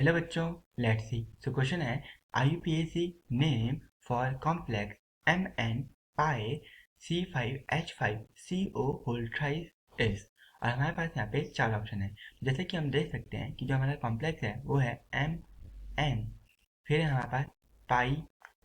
Hello बच्चों, let's see. So question है IUPAC name for complex MN pi C5H5CO whole thrice is. और हमारे पास यहाँ पे चार ऑप्शन है। जैसे कि हम देख सकते हैं कि जो हमारा कॉम्प्लेक्स है वो है MN, फिर हमारे पास pi,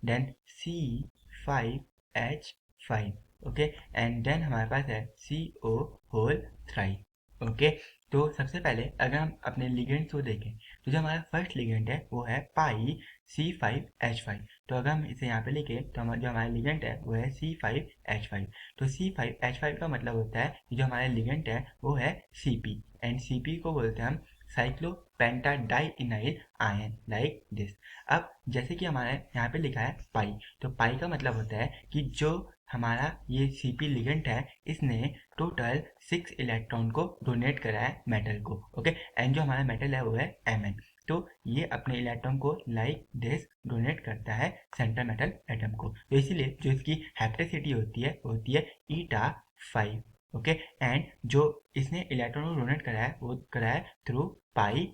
then C5H5, okay, and then हमारे पास है CO होल थ्राइस। ओके, तो सबसे पहले अगर हम अपने लिगेंड्स को देखें तो जो हमारा फर्स्ट लिगेंड है वो है पाई C5H5। तो अगर हम इसे यहाँ पे लिखें तो जो हमारा लिगेंड है वो है C5H5। तो C5H5 का मतलब होता है कि जो हमारा लिगेंड है वो है CP, एंड CP को बोलते हैं हम साइक्लोपेंटाडाइइनाइल आयन, लाइक दिस। अब जैसे कि हमारे यहाँ पे लिखा है पाई, तो पाई का मतलब होता है कि जो हमारा ये CP लिगेंड है इसने टोटल 6 इलेक्ट्रॉन को डोनेट करा है मेटल को, ओके, एंड जो हमारा मेटल है वो है Mn। तो ये अपने इलेक्ट्रॉन को लाइक दिस डोनेट करता है सेंट्रल मेटल एटम को। तो इसीलिए जो इसकी हैप्टिसिटी होती है ईटा 5, ओके, एंड जो इसने इलेक्ट्रॉन को डोनेट करा है वो करा है थ्रू पाई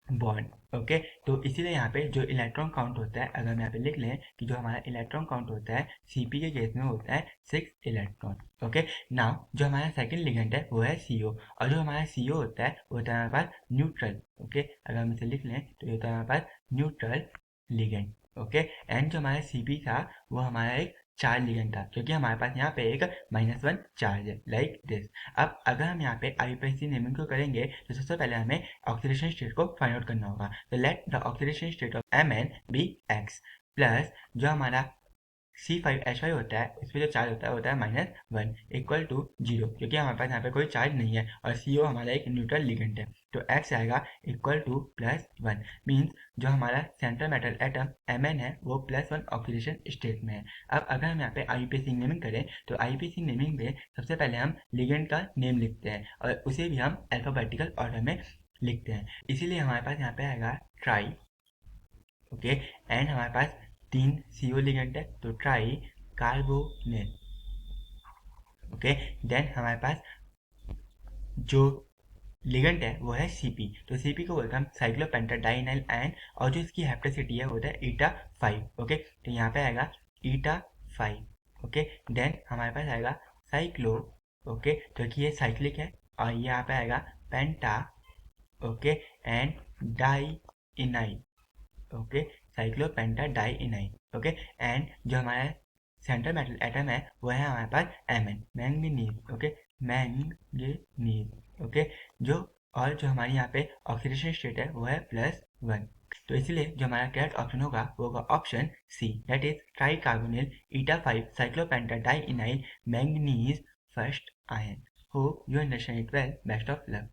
बॉन्ड, ओके। तो इसीलिए यहाँ पे जो इलेक्ट्रॉन काउंट होता है, अगर हम यहाँ पे लिख लें कि जो हमारा इलेक्ट्रॉन काउंट होता है CP के केस में होता है 6 इलेक्ट्रॉन, ओके। नाउ जो हमारा सेकंड लिगेंड है वो है CO, और जो हमारा CO होता है वो होता है हमारे पास न्यूट्रल, ओके। अगर हम इसे लिख लें तो ये होता है हमारे पास न्यूट्रल लिगेंड, ओके। एंड जो हमारा CP था वो हमारा एक चार्ज लिगेंड था, क्योंकि हमारे पास यहाँ पे एक -1 चार्ज है, लाइक दिस। अब अगर हम यहाँ पे IUPAC नेमिंग को करेंगे तो सबसे पहले हमें ऑक्सीडेशन स्टेट को फाइंड आउट करना होगा। तो let the oxidation state of Mn be X, plus जो हमारा C5H5 होता है उसमें जो चार्ज होता है -1 इक्वल टू 0, क्योंकि हमारे पास यहाँ पे कोई चार्ज नहीं है और CO हमारा एक न्यूट्रल लिगेंड है। तो X आएगा इक्वल टू +1, मीन्स जो हमारा सेंट्रल मेटल एटम Mn है वो +1 ऑक्सीडेशन स्टेट में है। अब अगर हम यहाँ पे IUPAC नेमिंग करें तो IUPAC नेमिंग में सबसे पहले हम लिगेंड का नेम लिखते हैं और उसे भी हम अल्फाबेटिकल ऑर्डर में लिखते हैं। इसीलिए हमारे पास यहाँ पे आएगा ट्राई, ओके, एंड हमारे पास 3 CO लिगेंड है तो ट्राई कार्बोनेल, ओके। देन हमारे पास जो लिगेंड है वो है CP, तो CP को बोलते हैं हम साइक्लोपेंटाडाइनाइल आयन, और जो इसकी हैप्टिसिटी है वो होता है ईटा 5, ओके। तो यहाँ पे आएगा ईटा 5, ओके। देन हमारे पास आएगा साइक्लो, ओके, जो कि ये साइक्लिक है, और यहाँ पे आएगा penta, okay, and dienyl, okay, cyclopentadienyl, okay. And जो हमारा सेंट्रल मेटल एटम है वो है हमारे पास Mn, manganese, okay, manganese, okay. जो और जो हमारी यहाँ पे ऑक्सीडेशन स्टेट है वो है +1। तो इसलिए जो हमारा करेक्ट ऑप्शन होगा वो होगा option C, that is tricarbonyl eta 5 cyclopentadienyl manganese first ion. Hope you understand it well, best of luck.